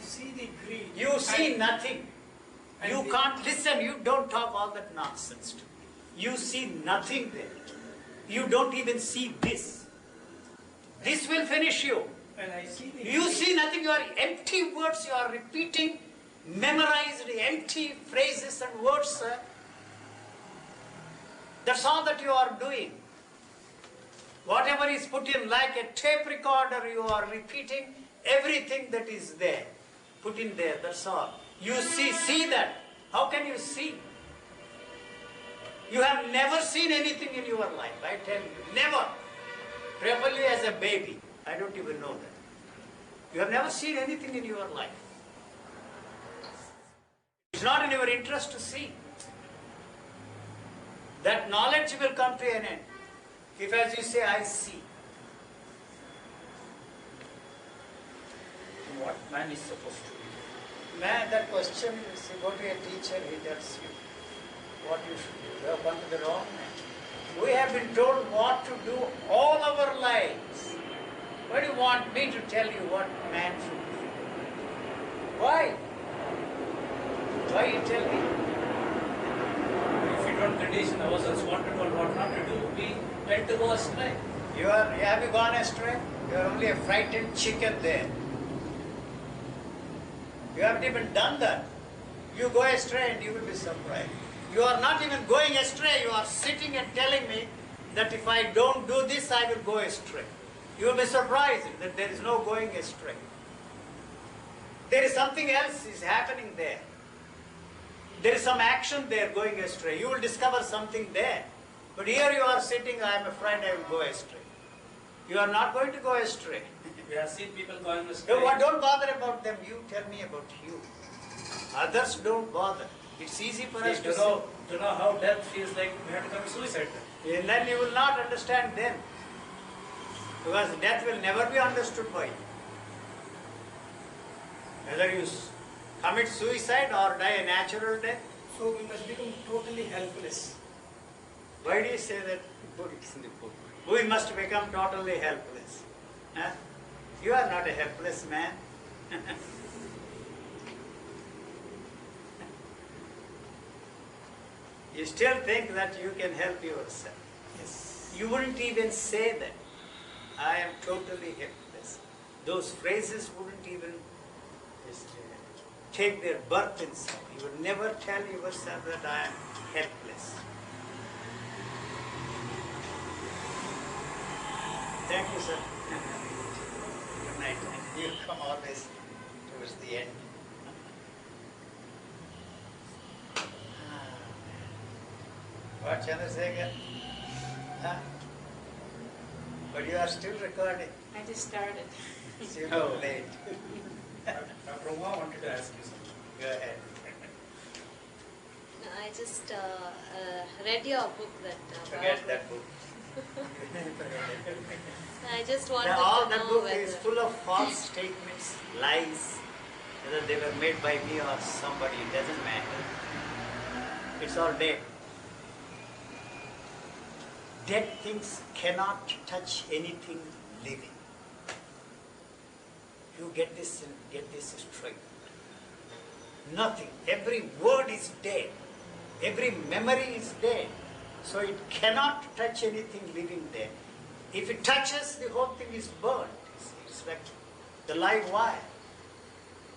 see the greed. You see nothing. You can't listen. You don't talk all that nonsense to me. You see nothing there. You don't even see this. This will finish you. When I see the You see nothing. You are empty words. You are repeating memorized empty phrases and words, sir. That's all that you are doing. Whatever is put in like a tape recorder, you are repeating everything that is there. Put in there, that's all. You see that. How can you see? You have never seen anything in your life, I tell you. Never. Probably as a baby. I don't even know that. You have never seen anything in your life. It's not in your interest to see. That knowledge will come to an end. If, as you say, I see. what man is supposed to do. Man, that question is, you go to a teacher, he tells you what you should do. You have come to the wrong man. We have been told what to do all our lives. Why do you want me to tell you what man should do? Why? Why you tell me? If we don't condition ourselves what to do and what not to do, we tend to go astray. Have you gone astray? You are only a frightened chicken there. You haven't even done that. You go astray and you will be surprised. You are not even going astray. You are sitting and telling me that if I don't do this, I will go astray. You will be surprised that there is no going astray. There is something else is happening there. There is some action there going astray. You will discover something there. But here you are sitting, I am afraid I will go astray. You are not going to go astray. We have seen people going astray. No, don't bother about them. You tell me about you. Others don't bother. It's easy for us to know how death feels like. We have to commit suicide. And then you will not understand them. Because death will never be understood by you. Whether you commit suicide or die a natural death. So we must become totally helpless. Why do you say that? We must become totally helpless. Huh? You are not a helpless man. You still think that you can help yourself. Yes. You wouldn't even say that. I am totally helpless. Those phrases wouldn't even take their birth inside. You would never tell yourself that I am helpless. Thank you, sir. Good night. You come always towards the end. What, Chandrasekhar? Huh? But you are still recording. I just started. Still late. Dr. Uma wanted to ask you something. Go ahead. I just read your book that. Forget that book. I just wanted All to that know book whether is full of false statements, lies, whether they were made by me or somebody, it doesn't matter. It's all dead. Dead things cannot touch anything living. You get this and get this straight. Nothing. Every word is dead. Every memory is dead. So it cannot touch anything living there. If it touches, the whole thing is burnt. It's like the live wire.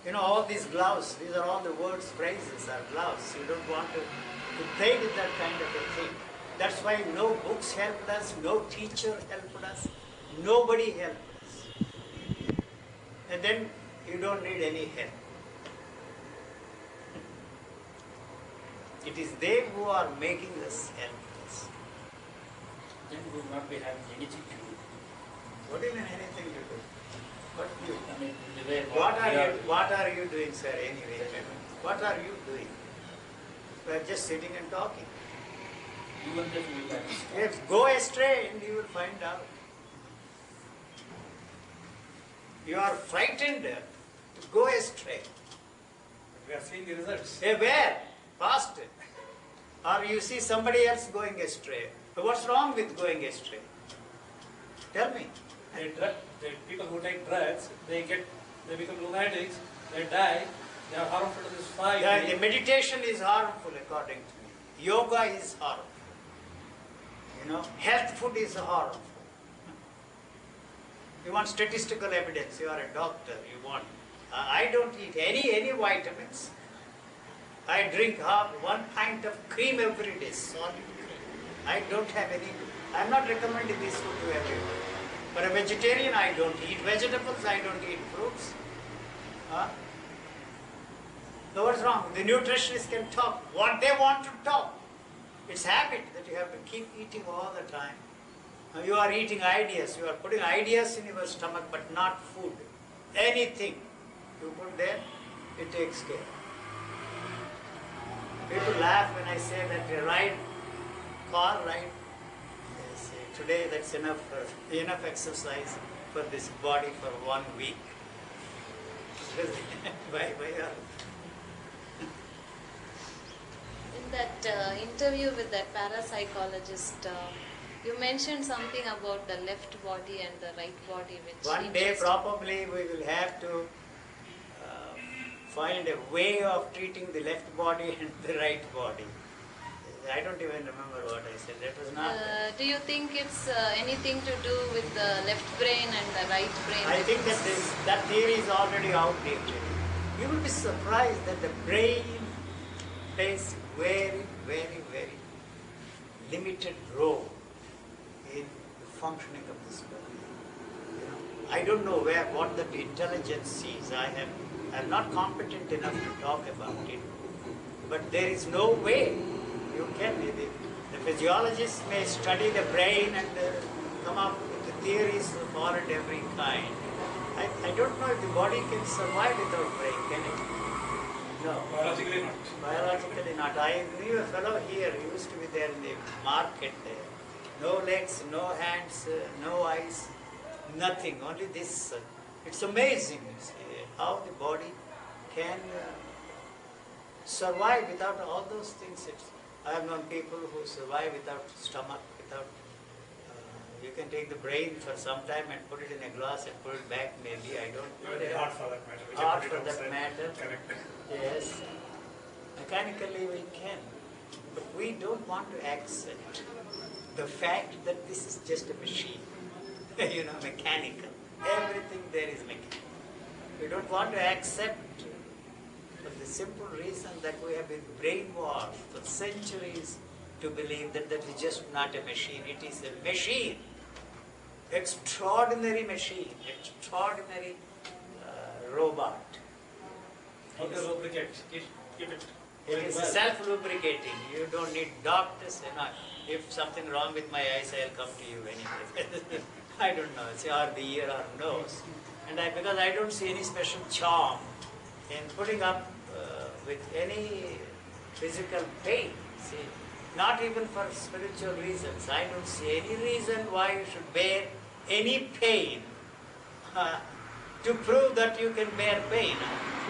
You know, all these gloves, these are all the words, phrases are gloves. You don't want to play with that kind of a thing. That's why no books helped us, no teacher helped us, nobody helped us. And then you don't need any help. It is they who are making us helpless. Then we will not be having anything to do. What do you mean anything to do? What do you? I mean, the way What are you doing, sir, anyway? What are you doing? We are just sitting and talking. Even then we will If go astray and you will find out. You are frightened to go astray. we are seeing the results. Hey, where? Past it. Or you see somebody else going astray. So what's wrong with going astray? Tell me. The people who take drugs, they get they become lunatics, they die, they are harmful to this society. Yeah, the meditation is harmful according to me. Yoga is harmful. Health food is harmful. You want statistical evidence, you are a doctor, you want. I don't eat any vitamins. I drink 1 pint of cream every day, solid cream. I don't have any, I'm not recommending this food to everyone. For a vegetarian, I don't eat vegetables, I don't eat fruits. So what's wrong? The nutritionist can talk what they want to talk. It's habit that you have to keep eating all the time. You are eating ideas, you are putting ideas in your stomach but not food. Anything you put there, it takes care. People laugh when I say that car ride. They say, today that's enough exercise for this body for 1 week. Bye. In that interview with that parapsychologist, you mentioned something about the left body and the right body, which One day probably we will have to find a way of treating the left body and the right body. I don't even remember what I said. That was not. Do you think it's anything to do with the left brain and the right brain? I think that theory is already outdated. You will be surprised that the brain plays very, very, very limited role in the functioning of this body. I don't know what the intelligence sees. I'm not competent enough to talk about it. But there is no way you can. The physiologists may study the brain and come up with theories of all and every kind. I don't know if the body can survive without brain, can it? No. Biologically not. Biologically not. I knew a fellow here, he used to be there in the market there. No legs, no hands, no eyes, nothing, only this. It's amazing, you see, how the body can survive without all those things. I have known people who survive without stomach, without. You can take the brain for some time and put it in a glass and put it back. Maybe I don't know. The heart for that matter. Heart for that matter. Correct. Yes. Mechanically we can, but we don't want to accept the fact that this is just a machine. Mechanical. Everything there is mechanical. We don't want to accept for the simple reason that we have been brainwashed for centuries to believe that is just not a machine. It is a machine. Extraordinary machine. Extraordinary robot. How to lubricate? Keep it. It is self-lubricating. You don't need doctors. If something wrong with my eyes, I'll come to you anyway. I don't know, or the ear or nose. And because I don't see any special charm in putting up with any physical pain. See, not even for spiritual reasons. I don't see any reason why you should bear any pain to prove that you can bear pain.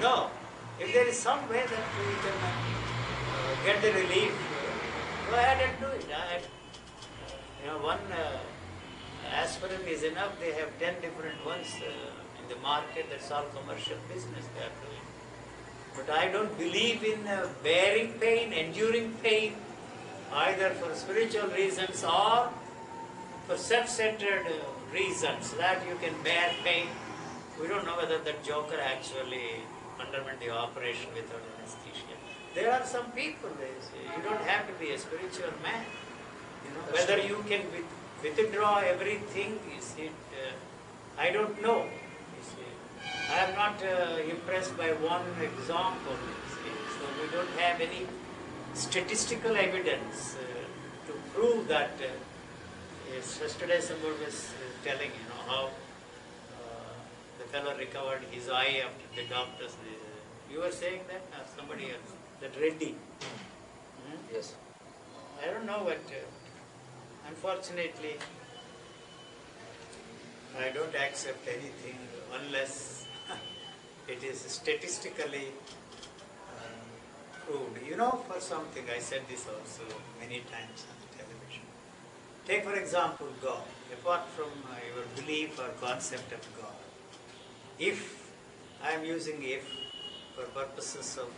No. If there is some way that you can get the relief, go ahead and do it. One aspirin is enough. They have 10 different ones in the market. That's all commercial business they are doing. But I don't believe in bearing pain, enduring pain, either for spiritual reasons or for self-centered reasons, that you can bear pain. We don't know whether that joker actually underwent the operation without anesthesia. There are some people, they say, you don't have to be a spiritual man. Whether you can withdraw everything, is it? I don't know. I am not impressed by one example. So we don't have any statistical evidence to prove that. Yesterday someone was telling, how the fellow recovered his eye after the doctors. You were saying that, or somebody else? That Reddy. Yes. I don't know what. Unfortunately, I don't accept anything unless it is statistically proved. For something, I said this also many times on the television. Take for example God. Apart from your belief or concept of God, if I am using if for purposes of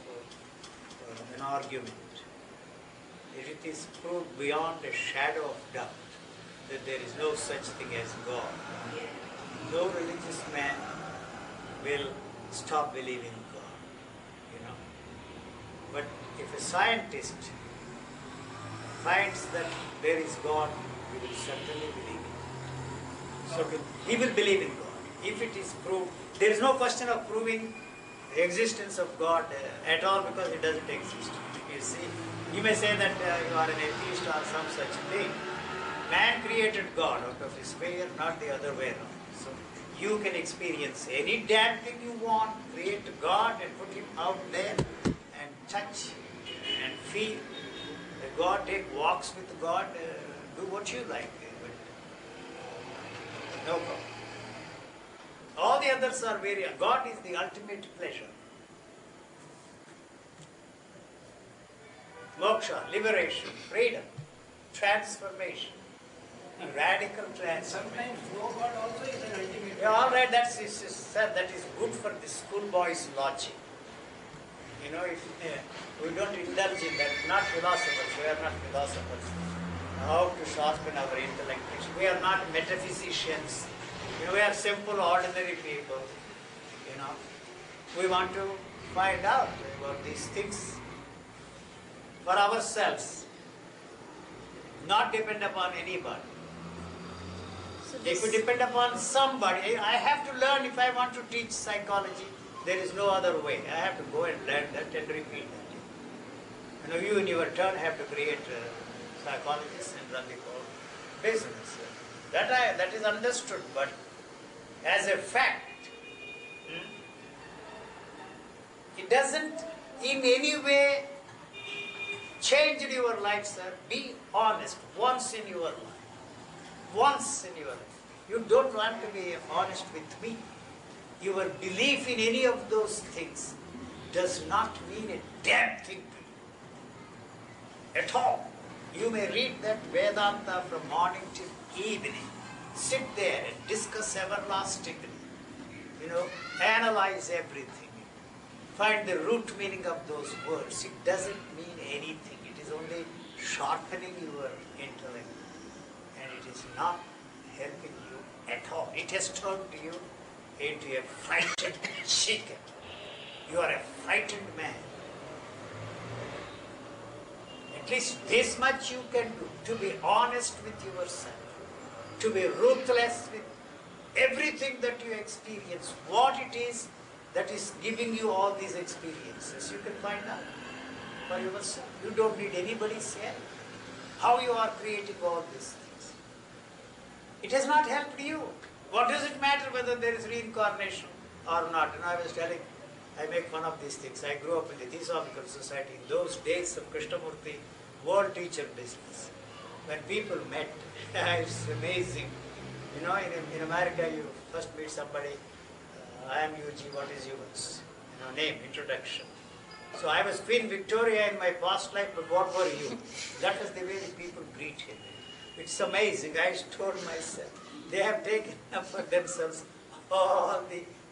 an argument. If it is proved beyond a shadow of doubt that there is no such thing as God, no religious man will stop believing God, But if a scientist finds that there is God, he will certainly believe it. So he will believe in God. If it is proved, there is no question of proving the existence of God at all because it doesn't exist. You see, you may say that you are an atheist or some such thing. Man created God out of his fear, not the other way around. So you can experience any damn thing you want, create God and put him out there and touch and feel. God, take walks with God, do what you like. But no problem. All the others are very... God is the ultimate pleasure. Moksha, liberation, freedom, transformation, radical transformation. Sometimes no God also is an ultimate. Yeah, all right, that is good for the schoolboy's logic. If we don't indulge in that, not philosophers, we are not philosophers. How to sharpen our intellect? We are not metaphysicians. We are simple, ordinary people. We want to find out about these things for ourselves, not depend upon anybody. So If we depend upon somebody, I have to learn if I want to teach psychology. There is no other way. I have to go and learn that and repeat that. You in your turn have to create psychologists and run the whole business. That is understood, but as a fact, it doesn't in any way change your life, sir. Be honest once in your life. Once in your life. You don't want to be honest with me. Your belief in any of those things does not mean a damn thing to you. At all. You may read that Vedanta from morning till evening. Sit there and discuss everlastingly. Analyze everything. Find the root meaning of those words. It doesn't mean anything. It is only sharpening your intellect. And it is not helping you at all. It has turned you into a frightened chicken. You are a frightened man. At least this much you can do, to be honest with yourself, to be ruthless with everything that you experience, what it is that is giving you all these experiences. You can find out for yourself. You don't need anybody's help. How you are creating all these things. It has not helped you. What does it matter whether there is reincarnation or not? I was telling, I make fun of these things. I grew up in the Theosophical Society in those days of Krishnamurti world teacher business. When people met, it's amazing. In America you first meet somebody, I am U.G., what is yours? Name, introduction. So I was Queen Victoria in my past life, but what were you? That was the way the people greet him. It's amazing. I told myself, they have taken up for themselves all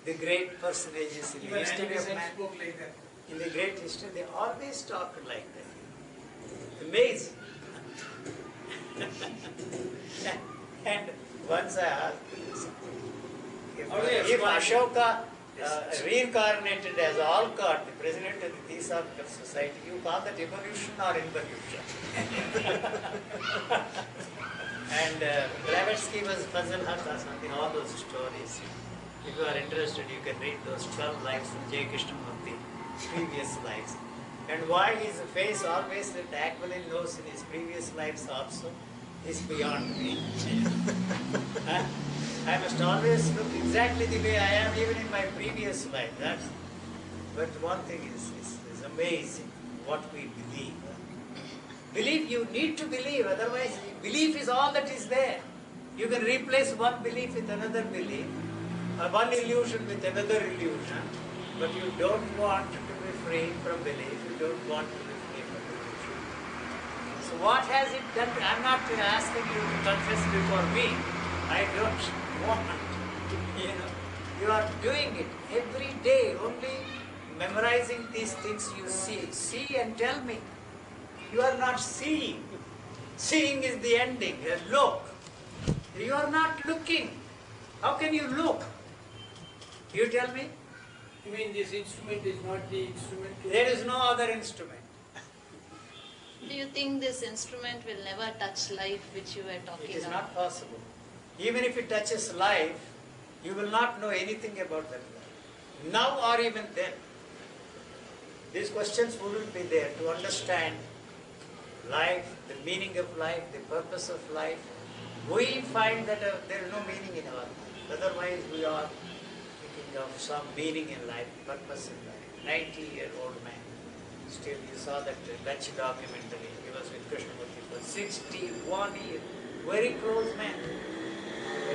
the great personages in the history of man. Like that. In the great history, they always talk like that. Amazing. And once I asked, if Ashoka reincarnated as Alcott, the president of the Theosophical Society, you call that evolution or involution? And Blavatsky was Fazal Haq or something, all those stories. If you are interested, you can read those 12 lives of J. Krishnamurti, previous lives. And why his face always looked aquiline nose in his previous lives also is beyond me. I must always look exactly the way I am even in my previous life. But one thing is amazing, what we believe. Believe, you need to believe, otherwise belief is all that is there. You can replace one belief with another belief, one illusion with another illusion, but you don't want to be free from belief, you don't want to be free from illusion. So what has it done? I'm not asking you to confess before me. I don't want, You are doing it every day, only memorizing these things you see. See and tell me. You are not seeing. Seeing is the ending. Look. You are not looking. How can you look? You tell me. You mean this instrument is not the instrument? There is no other instrument. Do you think this instrument will never touch life which you were talking It is about? not possible. Even if it touches life, you will not know anything about that life. Now or even then. These questions wouldn't be there to understand life, the meaning of life, the purpose of life. We find that there is no meaning in our life. Otherwise we are thinking of some meaning in life, purpose in life. 90-year-old man. Still you saw that Dutch documentary. He was with Krishnamurti for 61 years. Very close man.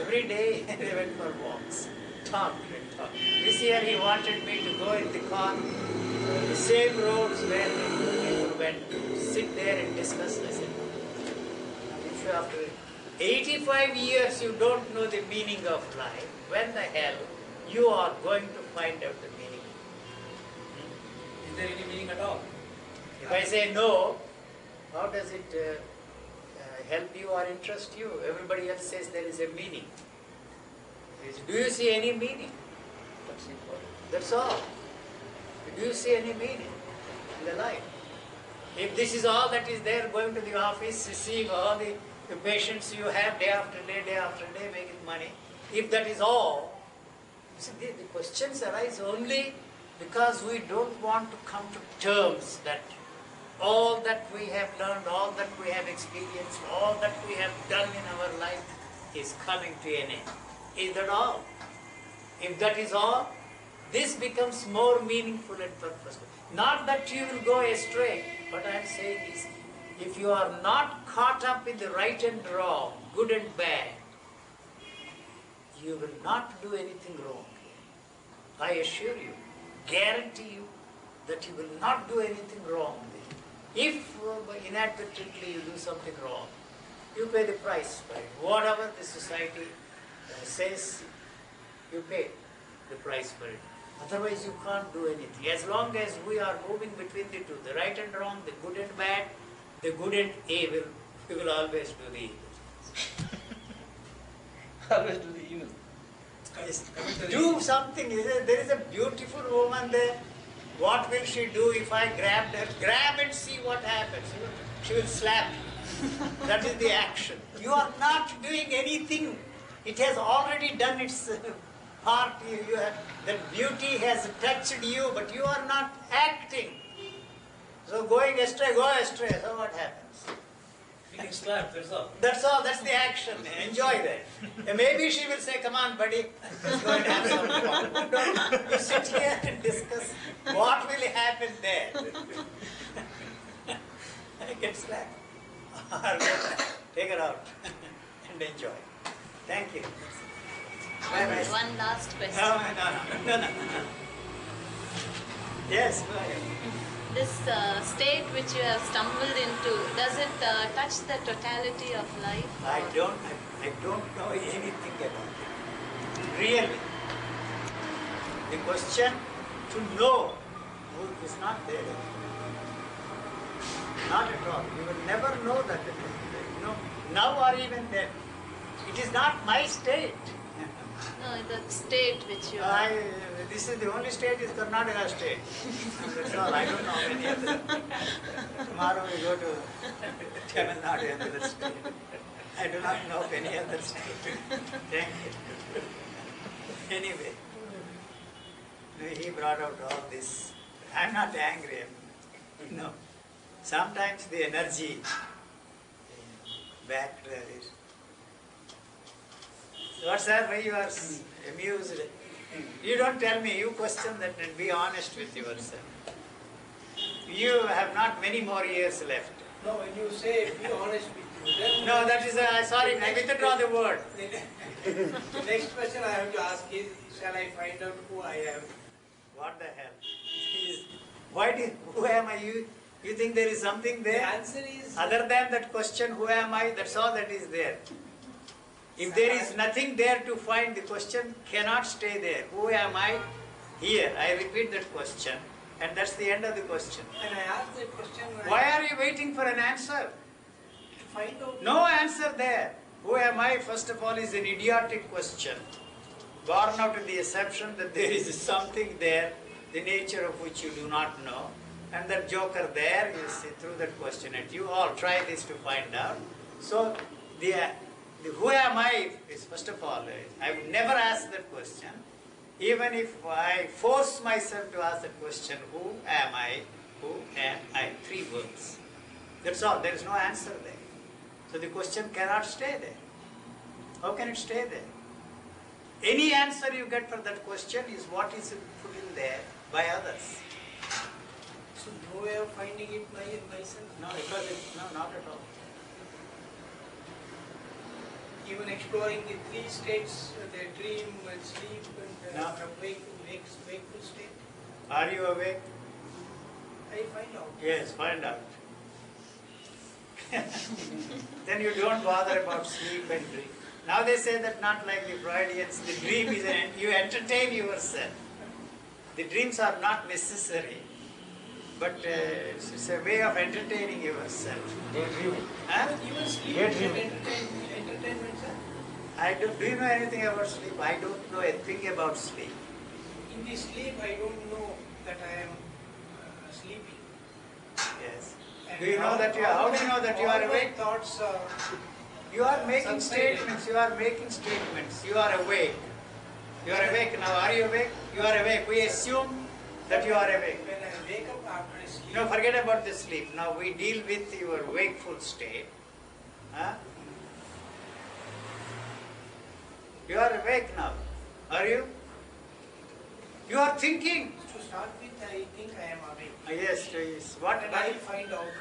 Every day they went for walks. Talked and talked. This year he wanted me to go in the car, the same roads where people went to sit there and discuss. I said, if you after 85 years you don't know the meaning of life, when the hell you are going to find out the meaning? Is there any meaning at all? If I say no, how does it help you or interest you? Everybody else says there is a meaning. Do you see any meaning? That's all. Do you see any meaning in the life? If this is all that is there, going to the office, seeing all the patients you have day after day, making money, if that is all, see, the questions arise only because we don't want to come to terms that all that we have learned, all that we have experienced, all that we have done in our life is coming to an end. Is that all? If that is all, this becomes more meaningful and purposeful. Not that you will go astray, but I am saying is, if you are not caught up in the right and wrong, good and bad, you will not do anything wrong. I assure you, guarantee you that you will not do anything wrong. If inadvertently you do something wrong, you pay the price for it. Whatever the society says, you pay the price for it. Otherwise you can't do anything. As long as we are moving between the two, the right and wrong, the good and bad, the good and evil, we will always do the evil. Always do the evil. Yes. Do something. There is a beautiful woman there. What will she do if I grabbed her? Grab and see what happens. She will slap you. That is the action. You are not doing anything. It has already done its part. That beauty has touched you, but you are not acting. So going astray, go astray. So what happens? You can slap, that's all. That's all, that's the action. Enjoy that. And maybe she will say, come on buddy, let's go and have some fun. No, you sit here and discuss what will happen there. Get slapped. Or take her out and enjoy. Thank you. Bye-bye. One last question. No. Yes, go ahead. This state which you have stumbled into, does it touch the totality of life? I don't know anything about it. Really. The question to know is not there. Not at all. You will never know that. Now or even then. It is not my state. No, the state which you This is the only state is Karnataka state. That's all. I don't know any other. Tomorrow we go to Tamil Nadu, another state. I do not know of any other state. Thank you. Anyway, he brought out all this. I'm not angry. No. Sometimes the energy back there is. What, sir? Why you are amused? You don't tell me. You question that and be honest with yourself. You have not many more years left. No, when you say be honest with you, then... No, that is sorry, I withdraw the word. The next question I have to ask is, shall I find out who I am? What the hell? Who am I? You think there is something The there? answer is... Other than that question, who am I? That's all that is there. If there is nothing there to find, the question cannot stay there. Who am I? Here, I repeat that question, and that's the end of the question. And I asked the question. Why are you waiting for an answer? To find out. No answer there. Who am I, first of all, is an idiotic question, born out of the assumption that there is something there, the nature of which you do not know, and that joker there is threw that question at you. All try this to find out. So, the who am I is, first of all, I would never ask that question. Even if I force myself to ask that question, who am I? Who am I? 3 words. That's all. There is no answer there. So the question cannot stay there. How can it stay there? Any answer you get for that question is what is put in there by others. So no way of finding it myself. No, not at all. Even exploring the 3 states, the dream and sleep and No. wakeful state, Are you awake? I find out. Yes, find out. Then you don't bother about sleep and dream. Now they say that not like the Freudians, the dream is you entertain yourself. The dreams are not necessary, but it's a way of entertaining yourself. Huh? But even sleep is an entertainment, sir. Do you know anything about sleep? I don't know a thing about sleep. In the sleep, I don't know that I am sleeping. Yes. And Do you know that how do you know that you are all my awake? thoughts You are making subsided. statements. You are making statements. You are awake. You are awake now. Are you awake? You are awake. We assume that you are awake. When I wake up after sleep, No, forget about the sleep. Now we deal with your wakeful state. Huh? You are awake now. Are you? You are thinking. to start with, I think I am awake. Yes, yes. What And I find out.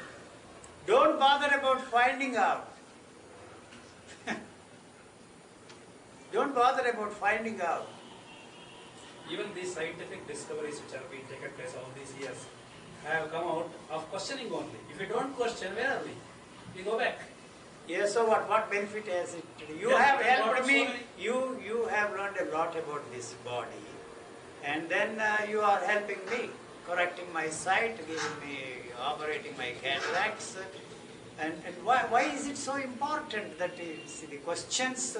Don't bother about finding out. Don't bother about finding out. Even these scientific discoveries which have been taken place all these years have come out of questioning only. If you don't question, where are we? We go back. Yes, so what? What benefit has it? You Yeah, have but helped what me. so many- You have learned a lot about this body, and then you are helping me, correcting my sight, giving me, operating my cataracts. And why is it so important that the questions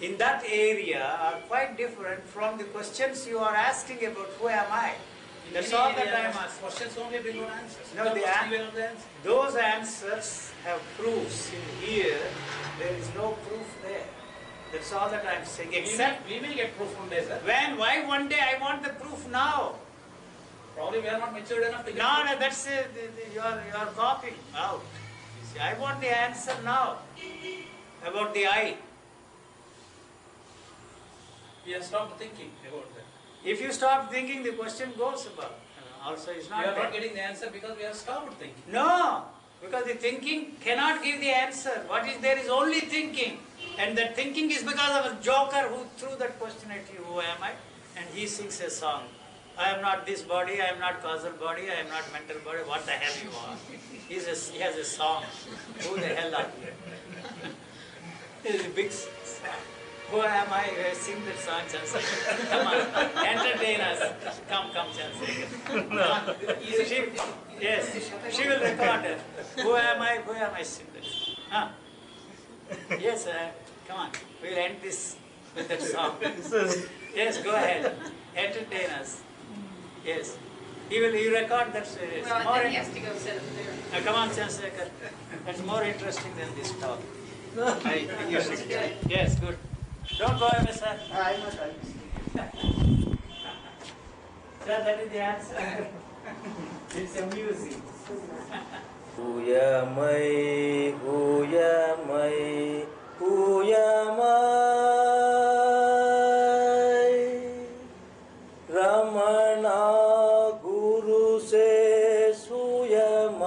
in that area are quite different from the questions you are asking about who am I? That's all that I am asking. Questions only bring no answers. No, Without the questioning, we have the answer. Those answers have proofs. In here, there is no proof there. That's all that I am saying. Except We may get proof one day, sir. when? Why one day? I want the proof now. Probably we are not matured enough to get No, proof. no, that's you are copying out. You see, I want the answer now about the I. We have stopped thinking about that. If you stop thinking, the question goes about. Also, is We not are there. not getting the answer because we have stopped thinking. No, because the thinking cannot give the answer. What is there is only thinking. And that thinking is because of a joker who threw that question at you, who am I? And he sings a song. I am not this body, I am not causal body, I am not mental body, what the hell you are? He has a song. Who the hell are you? It's a big song. Who am I? Sing that song, Chandrasekhar. Come on, entertain us. Come, Chandrasekhar. Yes, she will record it. Who am I? Who am I? Sing that. Huh? Yes, come on. We'll end this with that song. Yes, go ahead. Entertain us. Yes. He will record that. Well, More then he has to go sit over there. now, come on, Chandrasekhar. That's more interesting than this talk. Yes, good. Don't go away, sir. I must. Sir, that is the answer. It's amusing. Who am I? Who am I? Who am I? Ramana Guru says, who am I?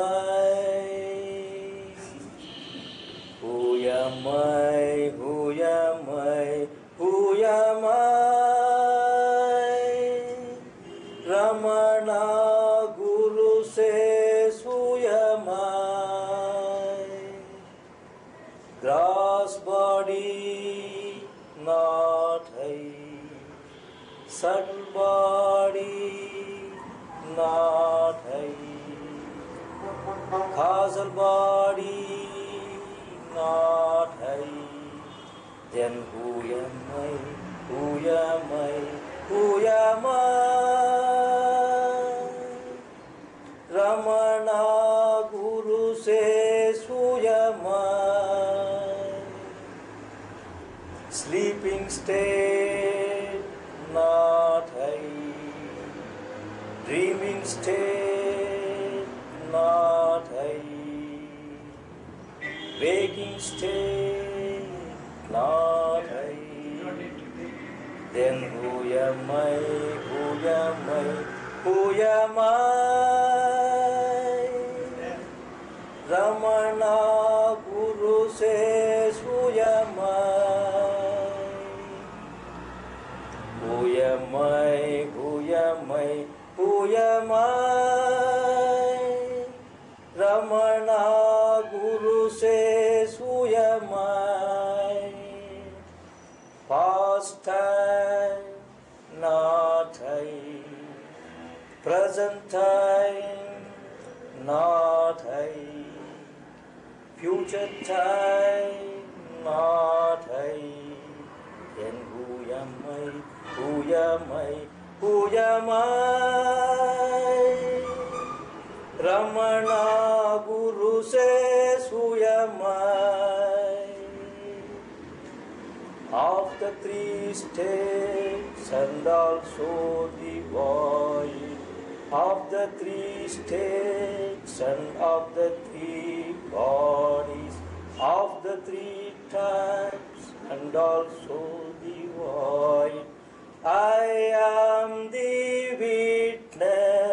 Who am I? Who am I? Who am I? Ramana Guru says, who am I? Grass body, subtle body, not I. Causal body, not I. Then who am I? Who am I? Who am I? Ramana Guru says, who am I? Sleeping state, not I. Dreaming state, not I. Waking state, not I. Then who am I? Who am I? Who am I? Ramana Guru says, who am I? Who am I? Who am I? Who am I? Ramana Guru says, who am I? Past time, not I. Present time, not I. Future time, not I. Then who am I? Who am I? Who am I? Ramana Guru says, who am I? Of the three states and also the void, of the three states and of the three bodies, of the three times and also the void, I am the witness